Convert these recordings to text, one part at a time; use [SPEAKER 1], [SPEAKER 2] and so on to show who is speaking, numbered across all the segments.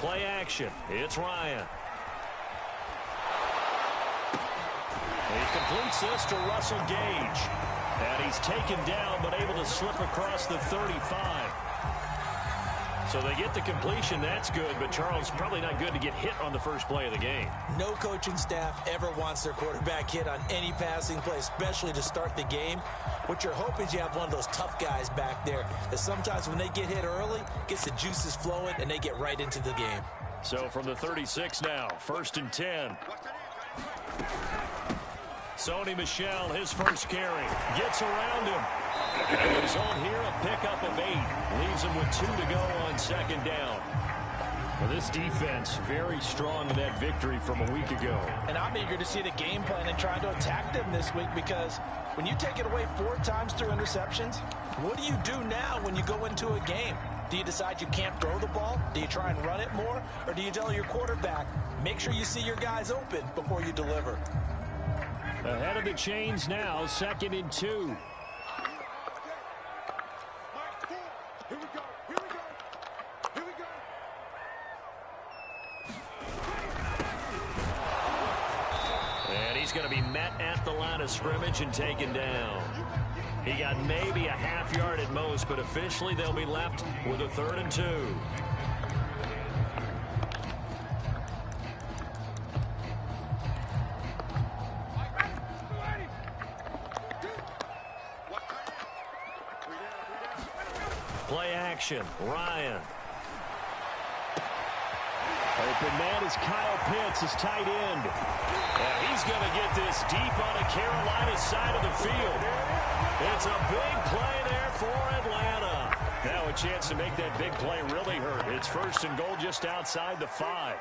[SPEAKER 1] Play action. It's Ryan. He completes this to Russell Gage. And he's taken down but able to slip across the 35. So they get the completion. That's good, but Charles, probably not good to get hit on the first play of the game.
[SPEAKER 2] No coaching staff ever wants their quarterback hit on any passing play, especially to start the game. What you're hoping is you have one of those tough guys back there that sometimes when they get hit early, gets the juices flowing, and they get right into the game.
[SPEAKER 1] So from the 36 now, 1st and 10. Sony Michel, his first carry, gets around him. And the result here, a pickup of 8. Leaves him with 2 to go on 2nd down. Well, this defense very strong in that victory from a week ago.
[SPEAKER 2] And I'm eager to see the game plan and trying to attack them this week, because when you take it away 4 times through interceptions, what do you do now when you go into a game? Do you decide you can't throw the ball? Do you try and run it more? Or do you tell your quarterback, make sure you see your guys open before you deliver?
[SPEAKER 1] Ahead of the chains now, 2nd and 2. And he's going to be met at the line of scrimmage and taken down. He got maybe a half yard at most, but officially they'll be left with a 3rd and 2. Play action. Ryan. Open man is Kyle Pitts, his tight end. And he's going to get this deep on a Carolina side of the field. It's a big play there for Atlanta. Now a chance to make that big play really hurt. It's 1st and goal just outside the 5.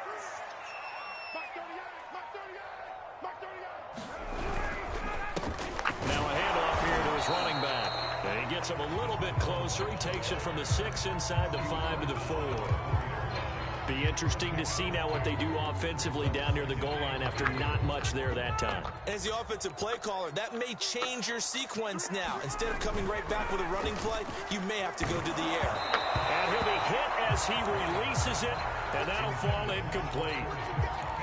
[SPEAKER 1] Now a handoff here to his running back. And he gets him a little bit closer. He takes it from the 6 inside the 5 to the 4. Be interesting to see now what they do offensively down near the goal line after not much there that time.
[SPEAKER 2] As the offensive play caller, that may change your sequence now. Instead of coming right back with a running play, you may have to go to the air.
[SPEAKER 1] And he'll be hit as he releases it, and that'll fall incomplete.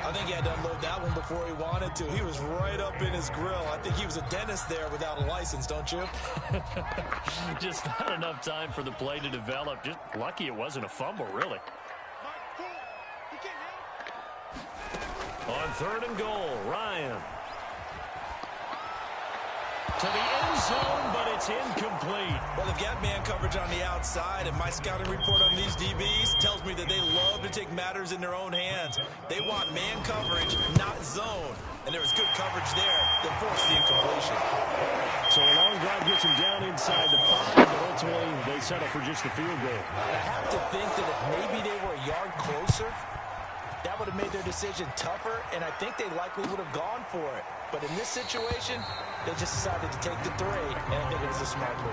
[SPEAKER 2] I think he had to unload that one before he wanted to. He was right up in his grill. I think he was a dentist there without a license, don't you?
[SPEAKER 1] Just not enough time for the play to develop. Just lucky it wasn't a fumble, really. On 3rd and goal, Ryan. To the end zone, but it's incomplete.
[SPEAKER 2] Well, they've got man coverage on the outside, and my scouting report on these DBs tells me that they love to take matters in their own hands. They want man coverage, not zone. And there was good coverage there that forced the incompletion.
[SPEAKER 1] So a long drive gets him down inside the 5, but ultimately they settle for just the field goal.
[SPEAKER 2] I have to think that if maybe they were a yard closer, that would have made their decision tougher, and I think they likely would have gone for it. But in this situation, they just decided to take the 3, and I think it was a smart move.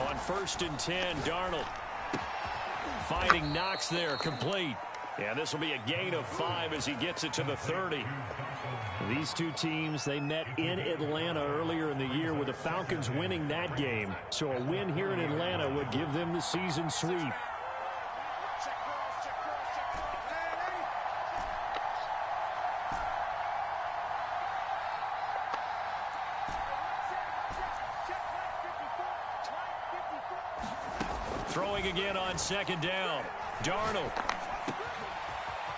[SPEAKER 1] On 1st and 10, Darnold fighting Knox there, complete. Yeah, this will be a gain of 5 as he gets it to the 30. These two teams, they met in Atlanta earlier in the year with the Falcons winning that game. So a win here in Atlanta would give them the season sweep. Throwing again on 2nd down. Darnold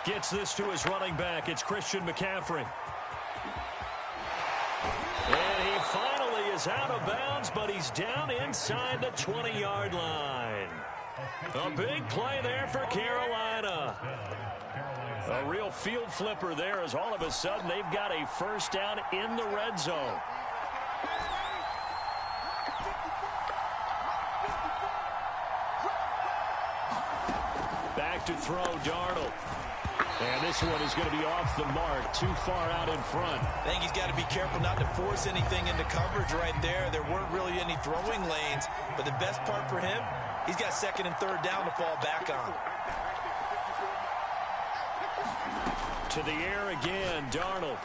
[SPEAKER 1] gets this to his running back. It's Christian McCaffrey. And he finally is out of bounds, but he's down inside the 20-yard line. A big play there for Carolina. A real field flipper there as all of a sudden they've got a 1st down in the red zone. Back to throw, Darnold. And this one is going to be off the mark, too far out in front.
[SPEAKER 2] I think he's got to be careful not to force anything into coverage right there. There weren't really any throwing lanes, but the best part for him, he's got second and third down to fall back on.
[SPEAKER 1] To the air again, Darnold.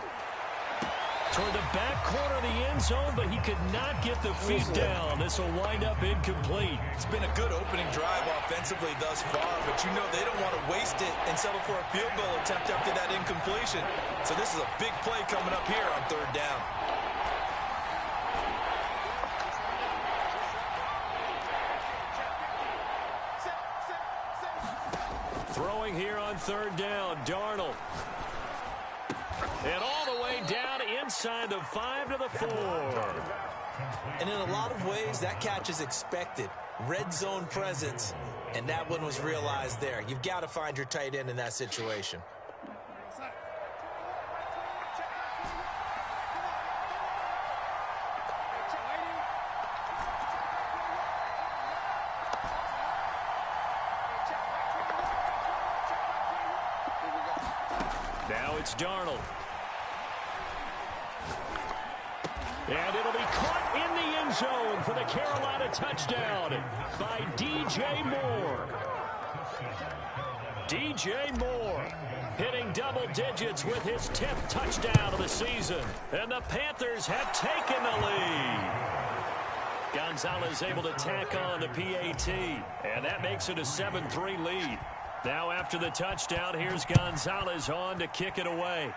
[SPEAKER 1] Toward the back corner of the end zone, but he could not get the feet down. This will wind up incomplete.
[SPEAKER 2] It's been a good opening drive offensively thus far, but you know they don't want to waste it and settle for a field goal attempt after that incompletion. So this is a big play coming up here on third down.
[SPEAKER 1] Throwing here on third down, Darnold. And all the way down inside the 5 to the 4.
[SPEAKER 2] And in a lot of ways, that catch is expected. Red zone presence, and that one was realized there. You've got to find your tight end in that situation.
[SPEAKER 1] Now it's Darnold. And it'll be caught in the end zone for the Carolina touchdown by DJ Moore. DJ Moore hitting double digits with his 10th touchdown of the season. And the Panthers have taken the lead. Gonzalez able to tack on the PAT. And that makes it a 7-3 lead. Now after the touchdown, here's Gonzalez on to kick it away.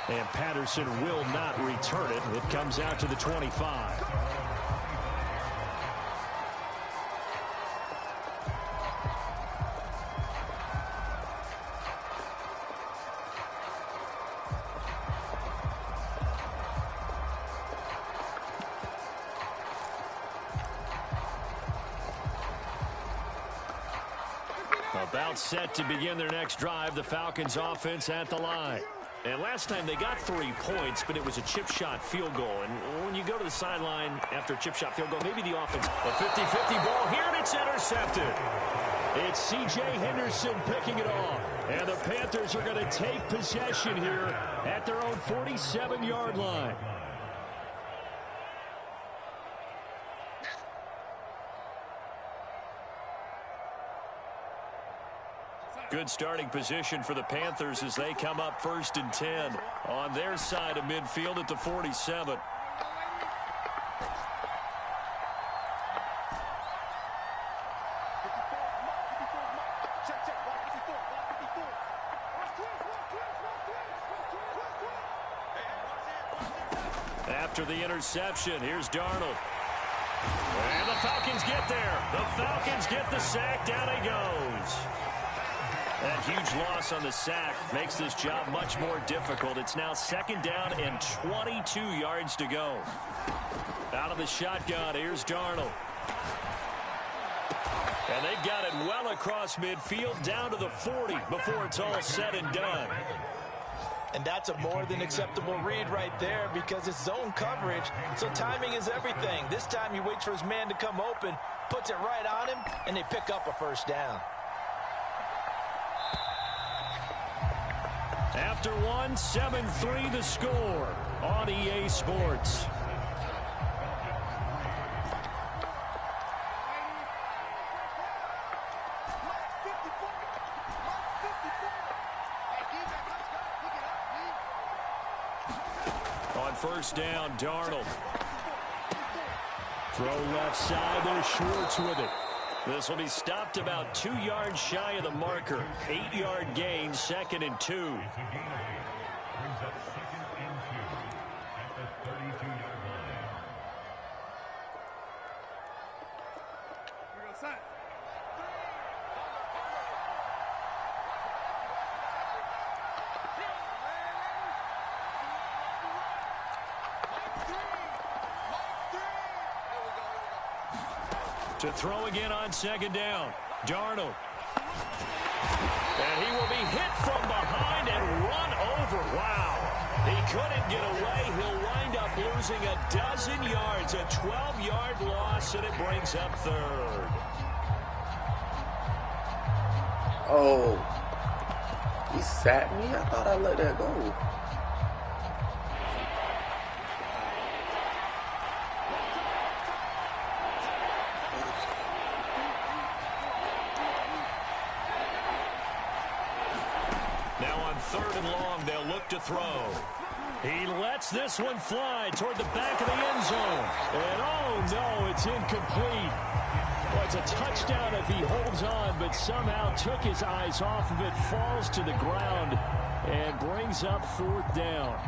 [SPEAKER 1] And Patterson will not return it. It comes out to the 25. About set to begin their next drive, the Falcons offense at the line. And last time they got 3 points, but it was a chip shot field goal. And when you go to the sideline after a chip shot field goal, maybe the offense. A 50-50 ball here, and it's intercepted. It's C.J. Henderson picking it off. And the Panthers are going to take possession here at their own 47-yard line. Good starting position for the Panthers as they come up 1st and 10 on their side of midfield at the 47. After the interception, here's Darnold. And the Falcons get there. The Falcons get the sack. Down he goes. That huge loss on the sack makes this job much more difficult. It's now 2nd down and 22 yards to go. Out of the shotgun, here's Darnold. And they've got it well across midfield down to the 40 before it's all said and done.
[SPEAKER 2] And that's a more than acceptable read right there because it's zone coverage, so timing is everything. This time he waits for his man to come open, puts it right on him, and they pick up a 1st down.
[SPEAKER 1] After one, 7-3 the score on EA Sports. On 1st down, Darnold. Throw left side, there's Schwartz with it. This will be stopped about 2 yards shy of the marker. 8-yard gain, 2nd and 2. To throw again on 2nd down. Darnold. And he will be hit from behind and run over. Wow. He couldn't get away. He'll wind up losing a dozen yards, a 12-yard loss, and it brings up third.
[SPEAKER 3] Oh, he sacked me? I thought I let that go.
[SPEAKER 1] Third and long, they'll look to throw. He lets this one fly toward the back of the end zone. And oh no, it's incomplete. Well, it's a touchdown if he holds on, but somehow took his eyes off of it, falls to the ground, and brings up fourth down.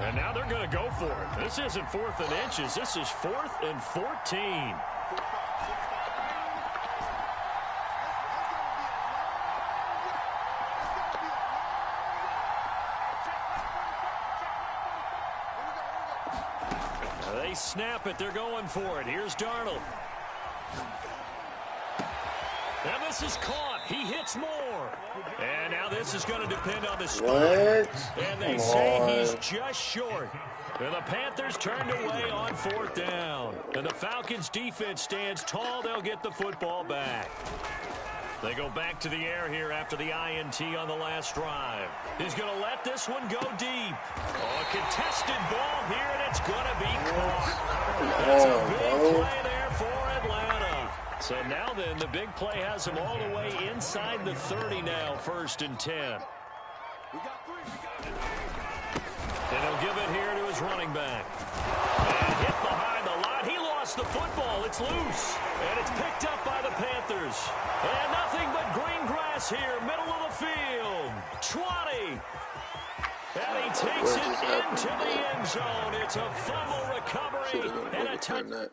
[SPEAKER 1] And now they're going to go for it. This isn't 4th and inches. This is 4th and 14. They snap it. They're going for it. Here's Darnold. And this is caught. He hits more. And now this is going to depend on the start. And they say he's just short. And the Panthers turned away on 4th down. And the Falcons' defense stands tall. They'll get the football back. They go back to the air here after the INT on the last drive. He's going to let this one go deep. Oh, a contested ball here, and it's going to be caught. That's a big play there for Atlanta. So now then, the big play has them all the way inside the 30 now, 1st and 10. And he'll give it here to his running back. And hit behind the line. He lost the football. It's loose. And it's picked up by the Panthers. And nothing but green grass here, middle of the field. 20. And he takes it into the end zone. It's a fumble recovery and a touchdown.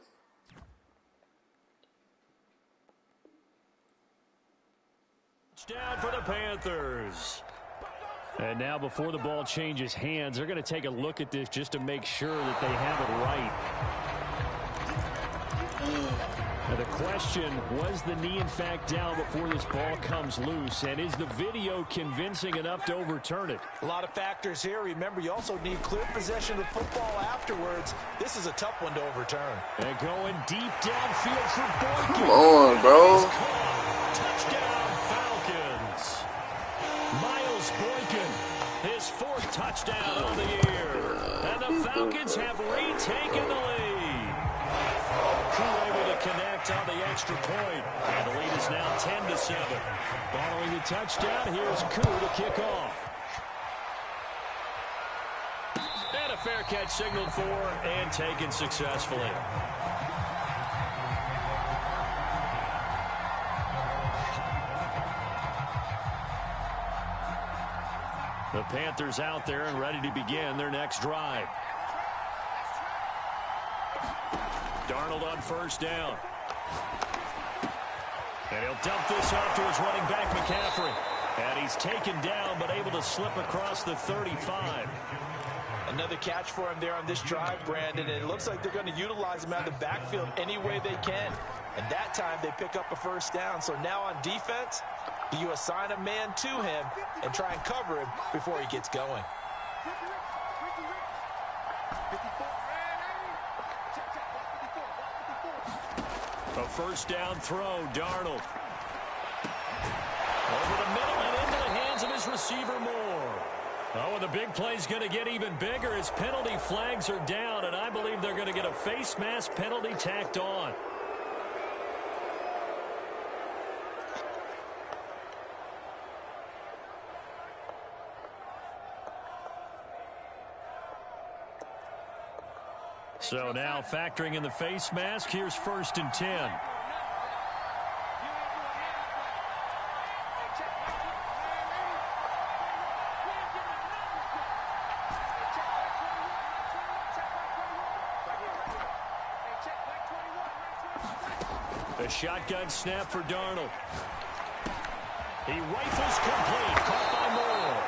[SPEAKER 1] Down for the Panthers. And now before the ball changes hands, they're going to take a look at this just to make sure that they have it right. Now the question, was the knee in fact down before this ball comes loose? And is the video convincing enough to overturn it?
[SPEAKER 2] A lot of factors here. Remember, you also need clear possession of the football afterwards. This is a tough one to overturn.
[SPEAKER 1] And going deep downfield for Boykin.
[SPEAKER 3] Come on, bro.
[SPEAKER 1] Touchdown, Falcons. Miles Boykin, his 4th touchdown of the year. And the Falcons have retaken the lead. Koo able to connect on the extra point. And the lead is now 10-7. Following the touchdown, here's Koo to kick off. And a fair catch signaled for and taken successfully. The Panthers out there and ready to begin their next drive. Darnold on 1st down. And he'll dump this off to his running back, McCaffrey. And he's taken down, but able to slip across the 35.
[SPEAKER 2] Another catch for him there on this drive, Brandon. And it looks like they're going to utilize him out of the backfield any way they can. And that time they pick up a 1st down. So now on defense, do you assign a man to him and try and cover him before he gets going?
[SPEAKER 1] A 1st down throw, Darnold. Over the middle and into the hands of his receiver, Moore. Oh, and the big play's going to get even bigger as penalty flags are down, and I believe they're going to get a face mask penalty tacked on. So now factoring in the face mask, here's 1st and 10. A shotgun snap for Darnold. He rifles complete, caught by Moore.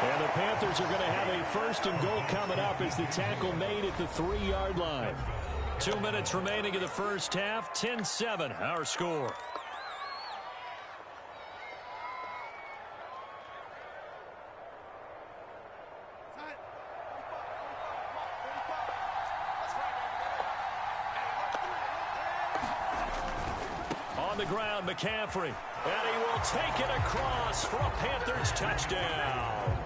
[SPEAKER 1] And the Panthers are going to have a 1st and goal coming up as the tackle made at the 3-yard line. 2 minutes remaining in the first half. 10-7, our score. the ground, McCaffrey. And he will take it across for a Panthers touchdown.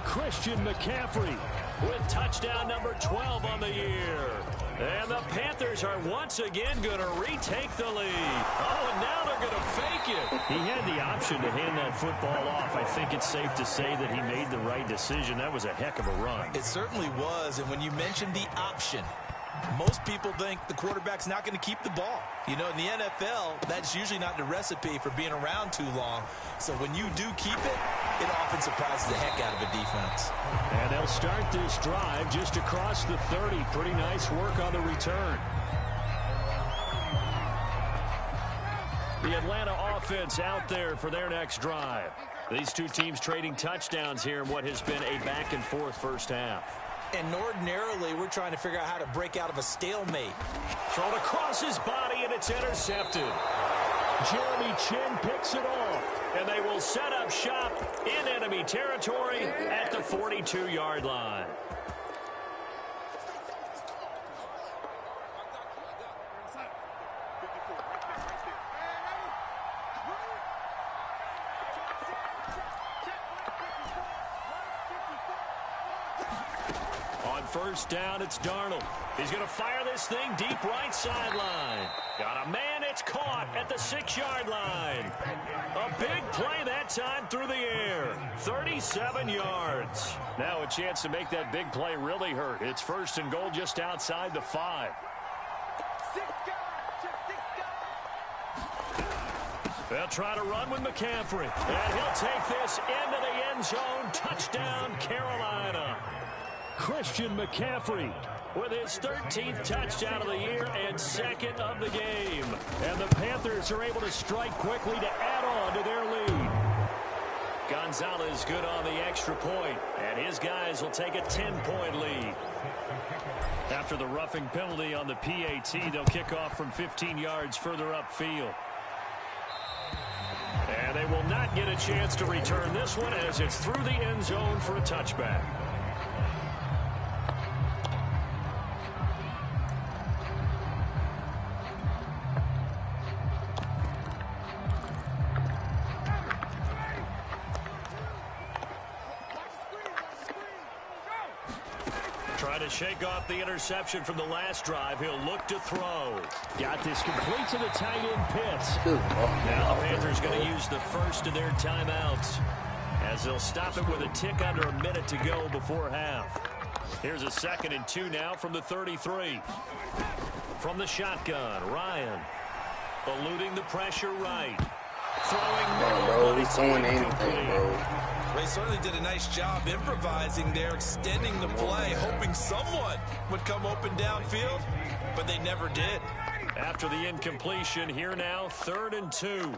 [SPEAKER 1] Christian McCaffrey with touchdown number 12 on the year. And the Panthers are once again going to retake the lead. Oh, and now they're going to fake it. He had the option to hand that football off. I think it's safe to say that he made the right decision. That was a heck of a run.
[SPEAKER 2] It certainly was. And when you mentioned the option, most people think the quarterback's not going to keep the ball. You know, in the NFL, that's usually not the recipe for being around too long. So when you do keep it, it often surprises the heck out of a defense.
[SPEAKER 1] And they'll start this drive just across the 30. Pretty nice work on the return. The Atlanta offense out there for their next drive. These two teams trading touchdowns here in what has been a back-and-forth first half.
[SPEAKER 2] And ordinarily, we're trying to figure out how to break out of a stalemate.
[SPEAKER 1] Thrown across his body, and it's intercepted. Jeremy Chinn picks it off, and they will set up shop in enemy territory at the 42-yard line. First down, it's Darnold. He's going to fire this thing deep right sideline. Got a man, it's caught at the 6-yard line. A big play that time through the air. 37 yards. Now a chance to make that big play really hurt. It's first and goal just outside the 5. They'll try to run with McCaffrey. And he'll take this into the end zone. Touchdown, Carolina. Christian McCaffrey with his 13th touchdown of the year and second of the game. And the Panthers are able to strike quickly to add on to their lead. Gonzalez good on the extra point, and his guys will take a 10-point lead. After the roughing penalty on the PAT, they'll kick off from 15 yards further upfield. And they will not get a chance to return this one as it's through the end zone for a touchback. Trying to shake off the interception from the last drive. He'll look to throw. Got this complete to the tight end Pitts. Now the Panthers going to use the first of their timeouts as they'll stop it with a tick under a minute to go before half. Here's a 2nd and 2 now from the 33. From the shotgun, Ryan. Eluding the pressure right. Throwing
[SPEAKER 3] bro, he's throwing anything, bro.
[SPEAKER 2] They certainly did a nice job improvising there, extending the play, hoping someone would come open downfield, but they never did.
[SPEAKER 1] After the incompletion, here now, 3rd and 2.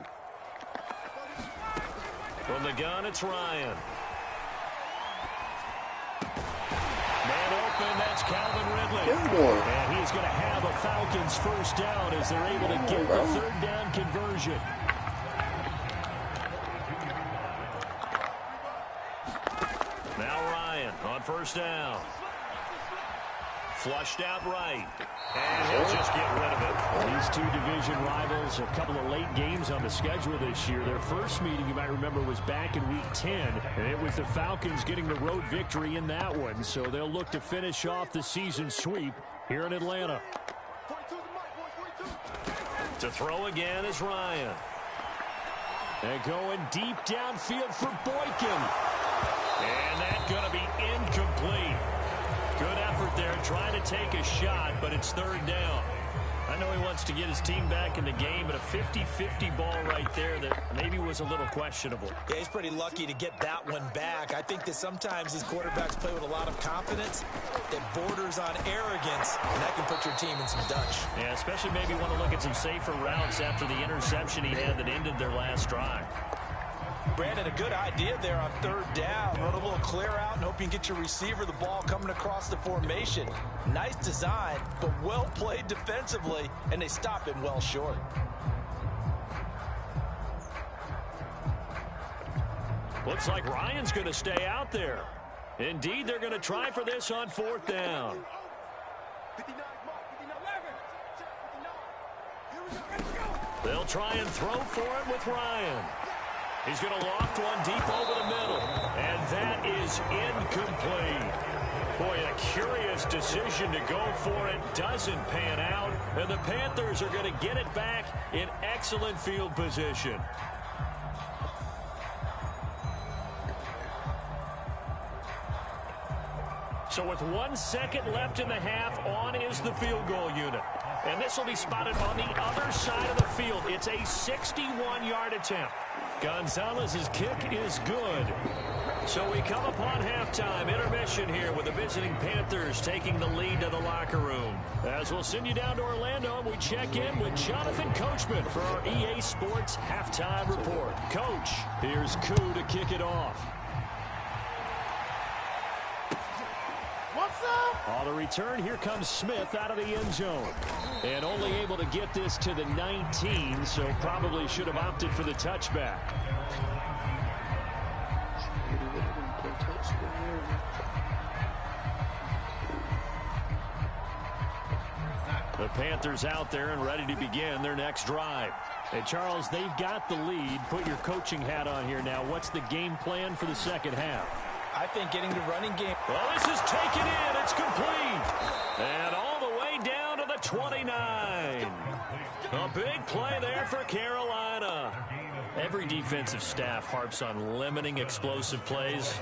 [SPEAKER 1] From the gun, it's Ryan. Man open, that's Calvin Ridley. And he's going to have a Falcons first down as they're able to get the 3rd down conversion. Now Ryan on first down. Flushed out right. And he'll just get rid of it. These two division rivals, a couple of late games on the schedule this year. Their first meeting, you might remember, was back in Week 10. And it was the Falcons getting the road victory in that one. So they'll look to finish off the season sweep here in Atlanta. To throw again is Ryan. And going deep downfield for Boykin. And that's going to be incomplete. Good effort there trying to take a shot, but it's 3rd down. I know he wants to get his team back in the game, but a 50-50 ball right there that maybe was a little questionable.
[SPEAKER 2] Yeah, he's pretty lucky to get that one back. I think that sometimes these quarterbacks play with a lot of confidence that borders on arrogance, and that can put your team in some Dutch.
[SPEAKER 1] Yeah, especially maybe want to look at some safer routes after the interception he had that ended their last drive.
[SPEAKER 2] Brandon, a good idea there on 3rd down. Run a little clear out and hope you can get your receiver the ball coming across the formation. Nice design, but well played defensively, and they stop him well short.
[SPEAKER 1] Looks like Ryan's going to stay out there. Indeed, they're going to try for this on 4th down. They'll try and throw for it with Ryan. He's going to loft one deep over the middle. And that is incomplete. Boy, a curious decision to go for it. Doesn't pan out. And the Panthers are going to get it back in excellent field position. So with 1 second left in the half, on is the field goal unit. And this will be spotted on the other side of the field. It's a 61-yard attempt. Gonzalez's kick is good. So we come upon halftime, intermission here with the visiting Panthers taking the lead to the locker room. As we'll send you down to Orlando, we check in with Jonathan Coachman for our EA Sports Halftime Report. Coach, here's Koo to kick it off. On the return, here comes Smith out of the end zone. And only able to get this to the 19, so probably should have opted for the touchback. The Panthers out there and ready to begin their next drive. And Charles, they've got the lead. Put your coaching hat on here now. What's the game plan for the second half?
[SPEAKER 2] I think getting the running game.
[SPEAKER 1] Well, this is taken in. It's complete. And all the way down to the 29. A big play there for Carolina. Every defensive staff harps on limiting explosive plays.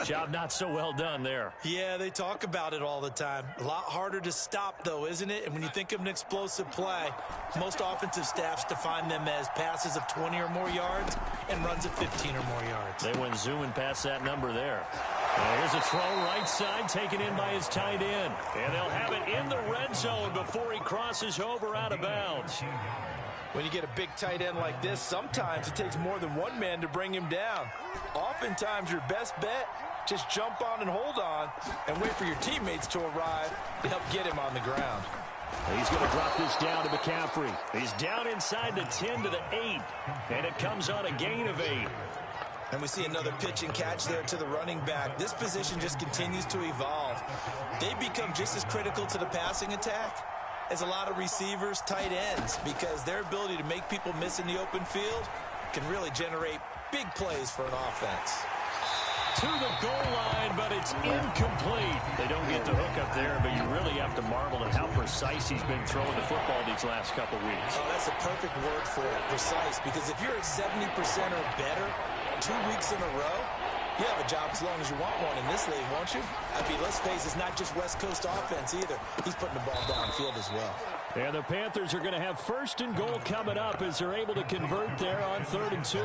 [SPEAKER 1] Job not so well done there.
[SPEAKER 2] Yeah, they talk about it all the time. A lot harder to stop, though, isn't it? And when you think of an explosive play, most offensive staffs define them as passes of 20 or more yards and runs of 15 or more yards.
[SPEAKER 1] They went zooming past that number there. And here's a throw right side taken in by his tight end. And they'll have it in the red zone before he crosses over out of bounds.
[SPEAKER 2] When you get a big tight end like this, sometimes it takes more than one man to bring him down. Oftentimes, your best bet, just jump on and hold on and wait for your teammates to arrive to help get him on the ground.
[SPEAKER 1] He's going to drop this down to McCaffrey. He's down inside the 10 to the 8, and it comes on a gain of 8.
[SPEAKER 2] And we see another pitch and catch there to the running back. This position just continues to evolve. They become just as critical to the passing attack as a lot of receivers, tight ends, because their ability to make people miss in the open field can really generate big plays for an offense.
[SPEAKER 1] To the goal line, but it's incomplete. They don't get the hook up there, but you really have to marvel at how precise he's been throwing the football these last couple weeks.
[SPEAKER 2] Oh, that's a perfect word for it, precise, because if you're at 70% or better 2 weeks in a row, you have a job as long as you want one in this league, won't you? I mean, let's face it, it's not just West Coast offense either. He's putting the ball downfield as well.
[SPEAKER 1] And the Panthers are going to have 1st and goal coming up as they're able to convert there on 3rd and 2.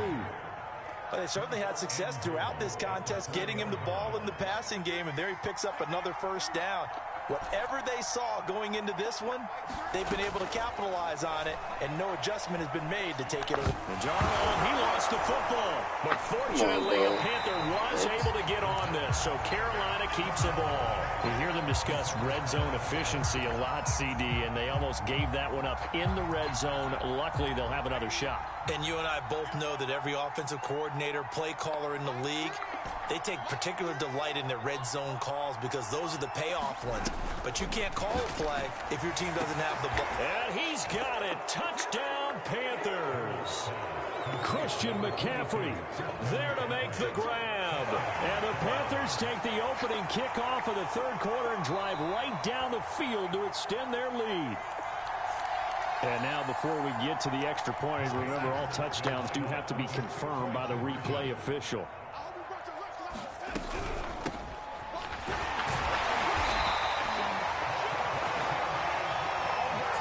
[SPEAKER 2] But they certainly had success throughout this contest, getting him the ball in the passing game, and there he picks up another 1st down. Whatever they saw going into this one, they've been able to capitalize on it, and no adjustment has been made to take it away.
[SPEAKER 1] And he lost the football, but fortunately a Panther was able to get on this, so Carolina keeps the ball. We hear them discuss red zone efficiency a lot, CD, and they almost gave that one up in the red zone. Luckily, they'll have another shot.
[SPEAKER 2] And you and I both know that every offensive coordinator, play caller in the league, they take particular delight in their red zone calls because those are the payoff ones. But you can't call a play if your team doesn't have the ball.
[SPEAKER 1] And he's got it. Touchdown, Panthers. Christian McCaffrey there to make the grab. And the Panthers take the opening kickoff of the 3rd quarter and drive right down the field to extend their lead. And now before we get to the extra point, remember all touchdowns do have to be confirmed by the replay official.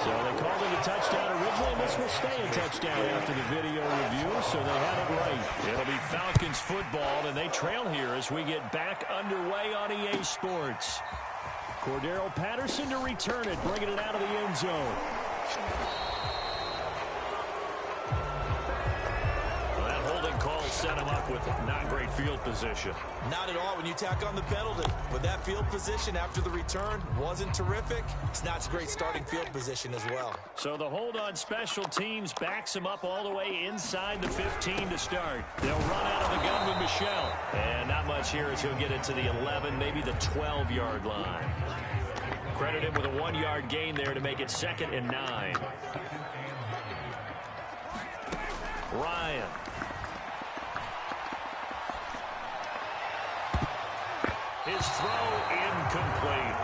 [SPEAKER 1] So they called it a touchdown originally, and this will stay a touchdown after the video review, so they had it right. It'll be Falcons football, and they trail here as we get back underway on EA Sports. Cordero Patterson to return it, bringing it out of the end zone. Well, that holding call set him up with not great field position.
[SPEAKER 2] Not at all when you tack on the penalty. But that field position after the return wasn't terrific. It's not a great starting field position as well.
[SPEAKER 1] So the hold on special teams backs him up all the way inside the 15 to start. They'll run out of the gun with Michel. And not much here as he'll get it to the 11, maybe the 12-yard line. Credit him with a 1-yard gain there to make it 2nd and 9. Ryan. His throw incomplete.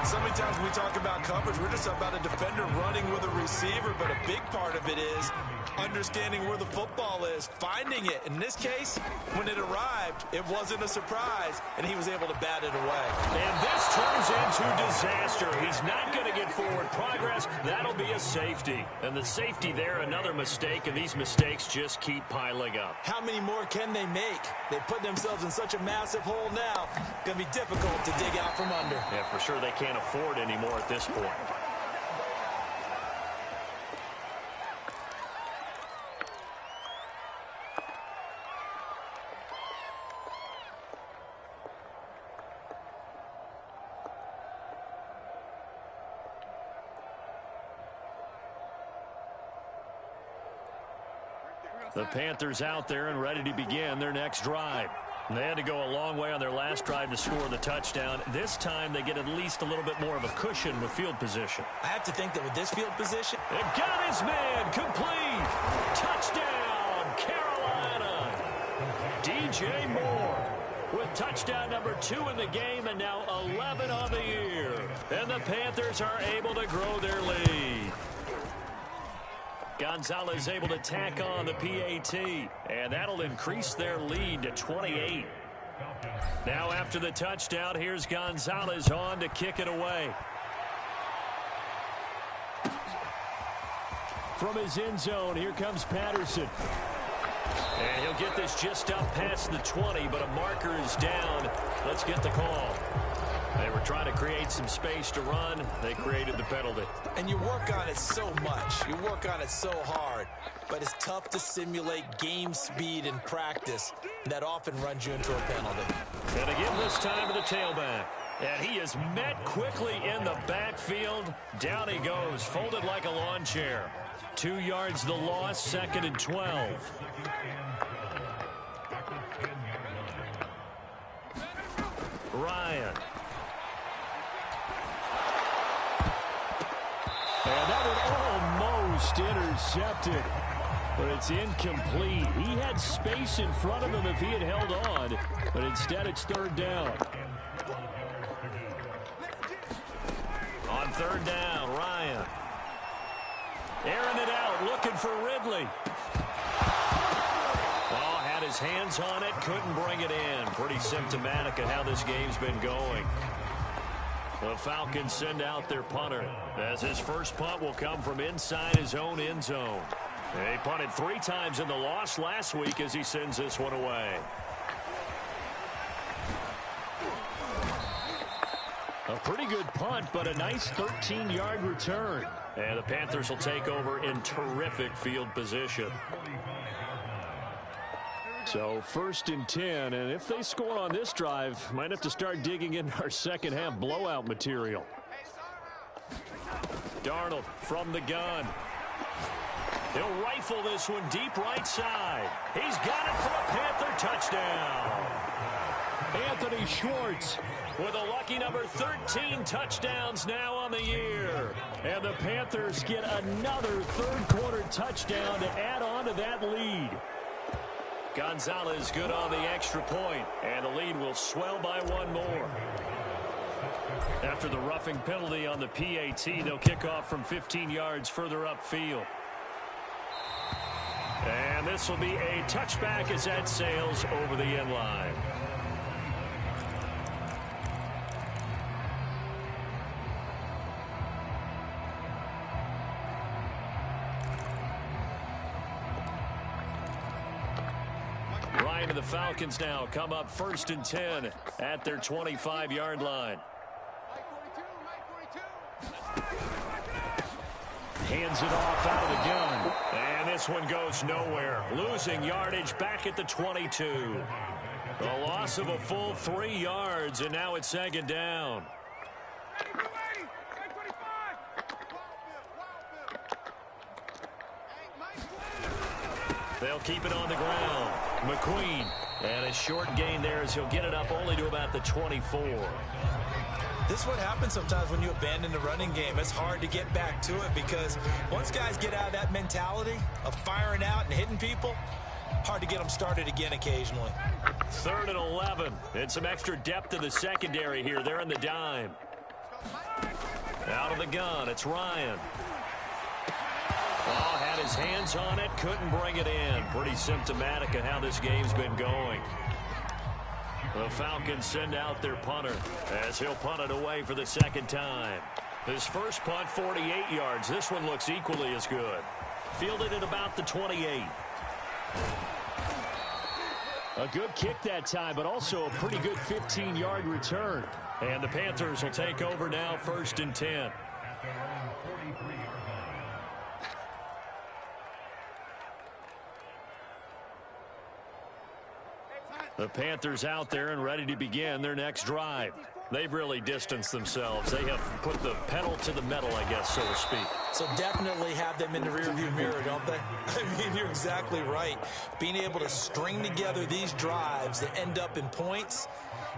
[SPEAKER 2] So many times when we talk about coverage, we're just about a defender running with a receiver, but a big part of it is understanding where the football is, finding it. In this case, when it arrived, it wasn't a surprise, and he was able to bat it away.
[SPEAKER 1] And this turns into disaster. He's not going to get forward progress. That'll be a safety. And the safety there, another mistake, and these mistakes just keep piling up.
[SPEAKER 2] How many more can they make? They put themselves in such a massive hole now. Going to be difficult to dig out from under.
[SPEAKER 1] Yeah, for sure they can't afford anymore at this point. The Panthers out there and ready to begin their next drive. They had to go a long way on their last drive to score the touchdown. This time they get at least a little bit more of a cushion with field position.
[SPEAKER 2] I have to think that with this field position,
[SPEAKER 1] It got his man complete. Touchdown, Carolina. DJ Moore with touchdown number 2 in the game and now 11 on the year. And the Panthers are able to grow their lead. Gonzalez able to tack on the PAT, and that'll increase their lead to 28. Now after the touchdown, here's Gonzalez on to kick it away. From his end zone, here comes Patterson. And he'll get this just up past the 20, but a marker is down. Let's get the call. They were trying to create some space to run. They created the penalty.
[SPEAKER 2] and you work on it so much. You work on it so hard. But it's tough to simulate game speed in practice. That often runs you into a penalty.
[SPEAKER 1] And again this time to the tailback. And he is met quickly in the backfield. Down he goes, folded like a lawn chair. 2 yards the loss, 2nd and 12. Ryan. And that one almost intercepted. But it's incomplete. He had space in front of him if he had held on. But instead it's 3rd down. On 3rd down, Ryan. Airing it out, looking for Ridley. Oh, had his hands on it, couldn't bring it in. Pretty symptomatic of how this game's been going. The Falcons send out their punter, as his first punt will come from inside his own end zone. He punted 3 times in the loss last week as he sends this one away. A pretty good punt, but a nice 13-yard return. And the Panthers will take over in terrific field position. So 1st and 10, and if they score on this drive, might have to start digging in our second half blowout material. Darnold from the gun. He'll rifle this one deep right side. He's got it for a Panther touchdown. Anthony Schwartz with a lucky number 13 touchdowns now on the year. And the Panthers get another third-quarter touchdown to add on to that lead. Gonzalez good on the extra point, and the lead will swell by 1 more. After the roughing penalty on the PAT, they'll kick off from 15 yards further upfield. And this will be a touchback as that sails over the end line. Ryan and the Falcons now come up 1st and 10 at their 25-yard line. Hands it off out of the gun. And this one goes nowhere. Losing yardage back at the 22. A loss of a full 3 yards, and now it's 2nd down. They'll keep it on the ground. McQueen And a short gain there as he'll get it up only to about the 24.
[SPEAKER 2] This is what happens sometimes when you abandon the running game. It's hard to get back to it because once guys get out of that mentality of firing out and hitting people, hard to get them started again occasionally.
[SPEAKER 1] 3rd and 11. And some extra depth to the secondary here. They're in the dime. Out of the gun, it's Ryan. Oh, had his hands on it, couldn't bring it in. Pretty symptomatic of how this game's been going. The Falcons send out their punter as he'll punt it away for the second time. His first punt, 48 yards. This one looks equally as good. Fielded at about the 28. A good kick that time, but also a pretty good 15-yard return. And the Panthers will take over now, 1st and 10. The Panthers out there and ready to begin their next drive. They've really distanced themselves. They have put the pedal to the metal, I guess, so to speak.
[SPEAKER 2] So definitely have them in the rearview mirror, don't they? I mean, you're exactly right. Being able to string together these drives that end up in points,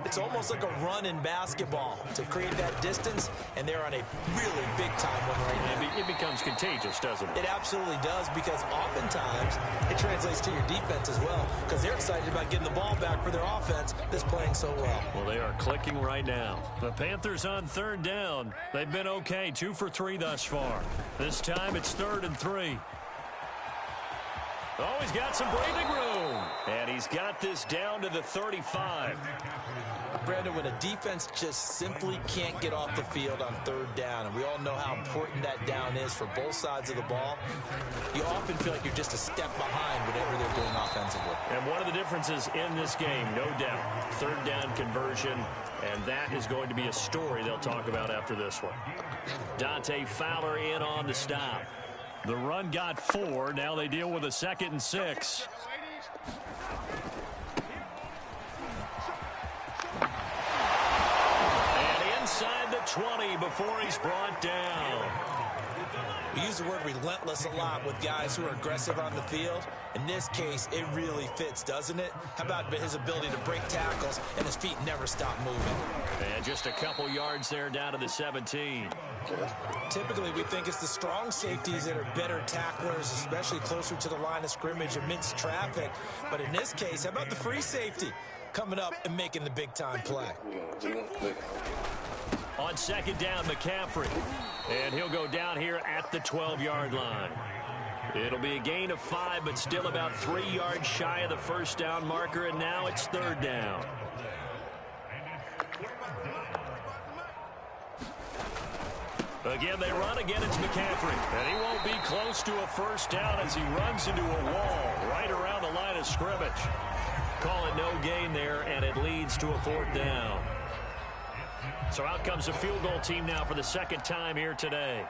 [SPEAKER 2] it's almost like a run in basketball to create that distance, and they're on a really big-time one right now.
[SPEAKER 1] It becomes contagious, doesn't it?
[SPEAKER 2] It absolutely does, because oftentimes it translates to your defense as well, because they're excited about getting the ball back for their offense that's playing so well.
[SPEAKER 1] Well, they are clicking right now. The Panthers on 3rd down. They've been okay, 2 for 3 thus far. This time it's 3rd and 3. Oh, he's got some breathing room. And he's got this down to the 35.
[SPEAKER 2] Brandon, when a defense just simply can't get off the field on 3rd down, and we all know how important that down is for both sides of the ball, you often feel like you're just a step behind whatever they're doing offensively.
[SPEAKER 1] And one of the differences in this game, no doubt, 3rd down conversion, and that is going to be a story they'll talk about after this one. Dante Fowler in on the stop. The run got 4. Now they deal with a 2nd and 6. And inside the 20 before he's brought down.
[SPEAKER 2] We use the word relentless a lot with guys who are aggressive on the field. In this case, it really fits, doesn't it? How about his ability to break tackles and his feet never stop moving?
[SPEAKER 1] And just a couple yards there down to the 17.
[SPEAKER 2] Typically, we think it's the strong safeties that are better tacklers, especially closer to the line of scrimmage amidst traffic. But in this case, how about the free safety coming up and making the big-time play?
[SPEAKER 1] On 2nd down, McCaffrey. And he'll go down here at the 12-yard line. It'll be a gain of 5, but still about 3 yards shy of the 1st down marker, and now it's 3rd down. Again, they run. Again, it's McCaffrey. And he won't be close to a 1st down as he runs into a wall right around the line of scrimmage. Call it no gain there, and it leads to a 4th down. So out comes the field goal team now for the 2nd time here today.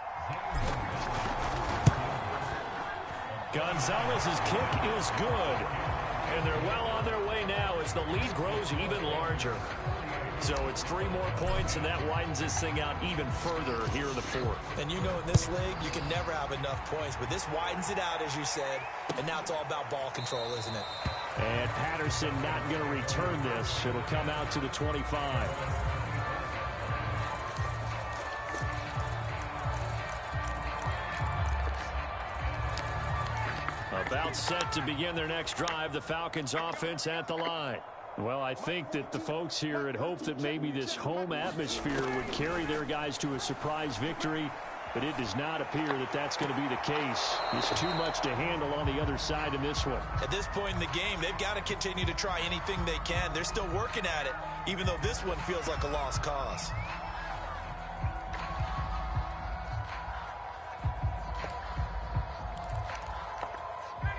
[SPEAKER 1] Gonzalez's kick is good. And they're well on their way now as the lead grows even larger. So it's 3 more points, and that widens this thing out even further here in the 4th.
[SPEAKER 2] And you know in this league, you can never have enough points, but this widens it out, as you said, and now it's all about ball control, isn't it?
[SPEAKER 1] And Patterson not going to return this. It'll come out to the 25. About set to begin their next drive, the Falcons offense at the line. Well, I think that the folks here had hoped that maybe this home atmosphere would carry their guys to a surprise victory, but it does not appear that that's going to be the case. There's too much to handle on the other side in this one.
[SPEAKER 2] At this point in the game, they've got to continue to try anything they can. They're still working at it, even though this one feels like a lost cause.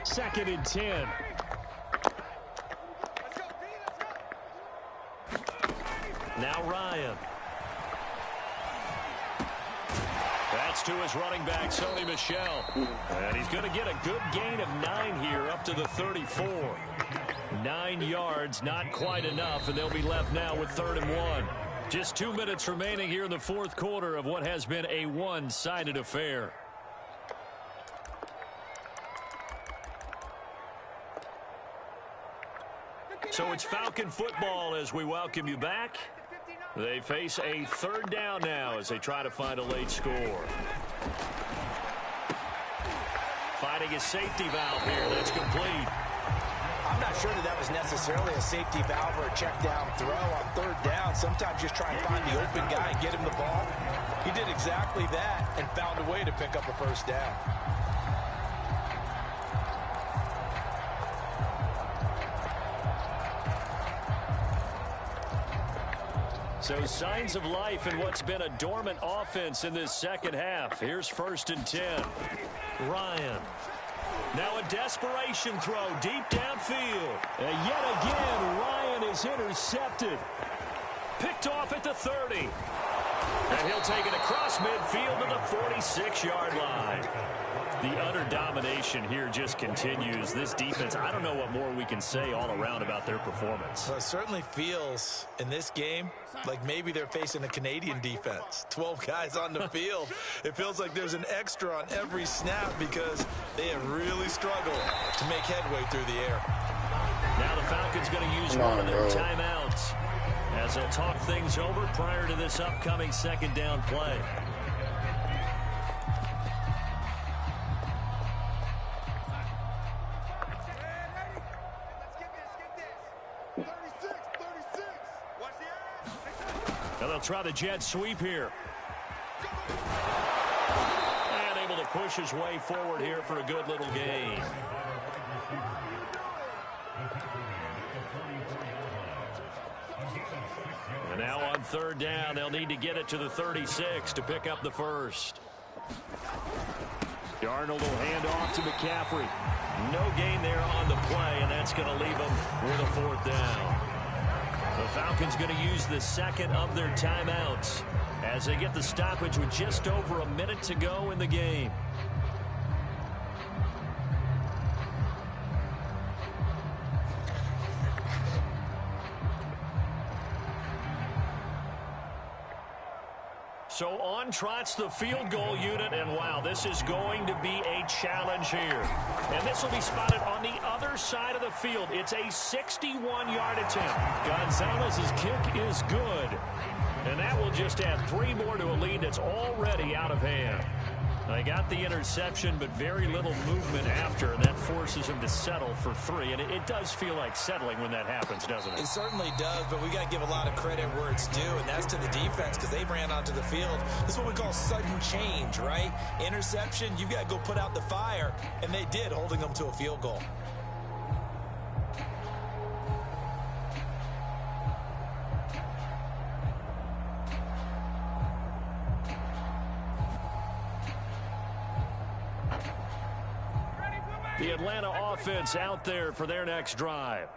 [SPEAKER 1] Second and 10. Now Ryan. That's to his running back, Sony Michel. And he's going to get a good gain of 9 here up to the 34. 9 yards, not quite enough, and they'll be left now with 3rd and 1. Just 2 minutes remaining here in the 4th quarter of what has been a one-sided affair. So it's Falcon football as we welcome you back. They face a third down now as they try to find a late score. Finding a safety valve here. That's complete.
[SPEAKER 2] I'm not sure that was necessarily a safety valve or a check down throw on third down. Sometimes just try and find the open guy and get him the ball. He did exactly that and found a way to pick up a first down.
[SPEAKER 1] So signs of life in what's been a dormant offense in this second half. Here's 1st and 10. Ryan. Now a desperation throw deep downfield. And yet again, Ryan is intercepted. Picked off at the 30. And he'll take it across midfield to the 46-yard line. The utter domination here just continues. This defense, I don't know what more we can say all around about their performance.
[SPEAKER 2] Well, it certainly feels in this game like maybe they're facing a Canadian defense. 12 guys on the field. It feels like there's an extra on every snap because they have really struggled to make headway through the air.
[SPEAKER 1] Now the Falcons going to use one of their timeouts as they'll talk things over prior to this upcoming second down play. Now they'll try the jet sweep here. And able to push his way forward here for a good little gain. And now on third down, they'll need to get it to the 36 to pick up the first. Darnold will hand off to McCaffrey. No gain there on the play, and that's going to leave them with a 4th down. The Falcons going to use the second of their timeouts as they get the stoppage with just over a minute to go in the game. So on trots the field goal unit, and wow, this is going to be a challenge here. And this will be spotted on the other side of the field. It's a 61-yard attempt. Gonzalez's kick is good. And that will just add 3 more to a lead that's already out of hand. They got the interception, but very little movement after, and that forces him to settle for 3. And it does feel like settling when that happens, doesn't it?
[SPEAKER 2] It certainly does, but we got to give a lot of credit where it's due, and that's to the defense because they ran onto the field. This is what we call sudden change, right? Interception, you got to go put out the fire, and they did, holding them to a field goal.
[SPEAKER 1] The Atlanta offense out there for their next drive.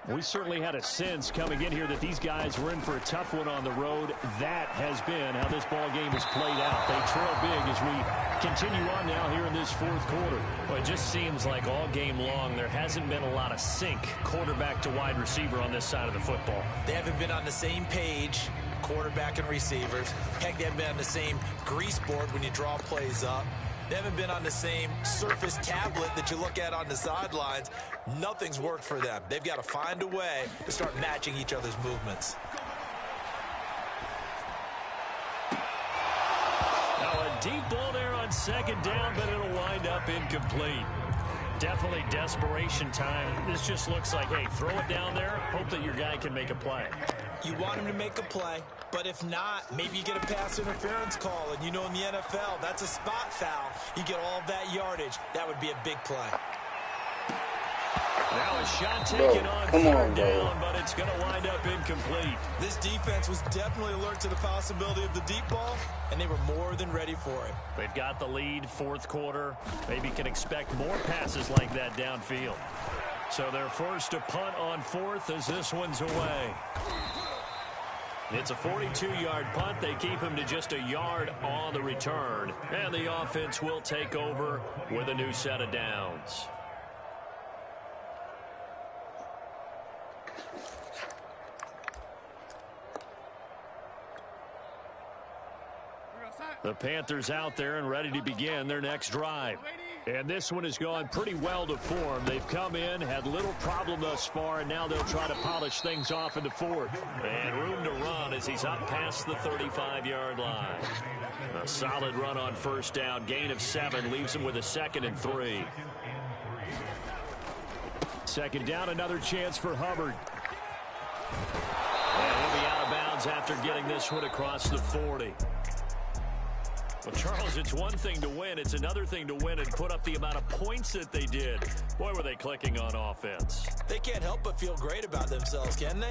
[SPEAKER 1] We certainly had a sense coming in here that these guys were in for a tough one on the road. That has been how this ball game has played out. They trail big as we continue on now here in this 4th quarter.
[SPEAKER 4] Well, it just seems like all game long there hasn't been a lot of sync quarterback to wide receiver on this side of the football.
[SPEAKER 2] They haven't been on the same page, quarterback and receivers. Heck, they haven't been on the same grease board when you draw plays up. They haven't been on the same surface tablet that you look at on the sidelines. Nothing's worked for them. They've got to find a way to start matching each other's movements.
[SPEAKER 1] Now a deep ball there on second down, but it'll wind up incomplete.
[SPEAKER 4] Definitely desperation time. This just looks like, hey, throw it down there, hope that your guy can make a play.
[SPEAKER 2] You want him to make a play, but if not, maybe you get a pass interference call, and you know in the NFL, that's a spot foul. You get all of that yardage. That would be a big play.
[SPEAKER 1] Now a shot taken on third down, but it's going to wind up incomplete.
[SPEAKER 2] This defense was definitely alert to the possibility of the deep ball, and they were more than ready for it.
[SPEAKER 1] They've got the lead, 4th quarter. Maybe can expect more passes like that downfield. So they're forced to punt on 4th as this one's away. It's a 42-yard punt. They keep him to just a yard on the return. And the offense will take over with a new set of downs. The Panthers out there and ready to begin their next drive. And this one has gone pretty well to form. They've come in, had little problem thus far, and now they'll try to polish things off in the fourth. And room to run as he's up past the 35-yard line. A solid run on first down. Gain of 7 leaves him with a 2nd and 3. Second down, another chance for Hubbard. And he'll be out of bounds after getting this one across the 40. Well, Charles, it's one thing to win. It's another thing to win and put up the amount of points that they did. Boy, were they clicking on offense.
[SPEAKER 2] They can't help but feel great about themselves, can they?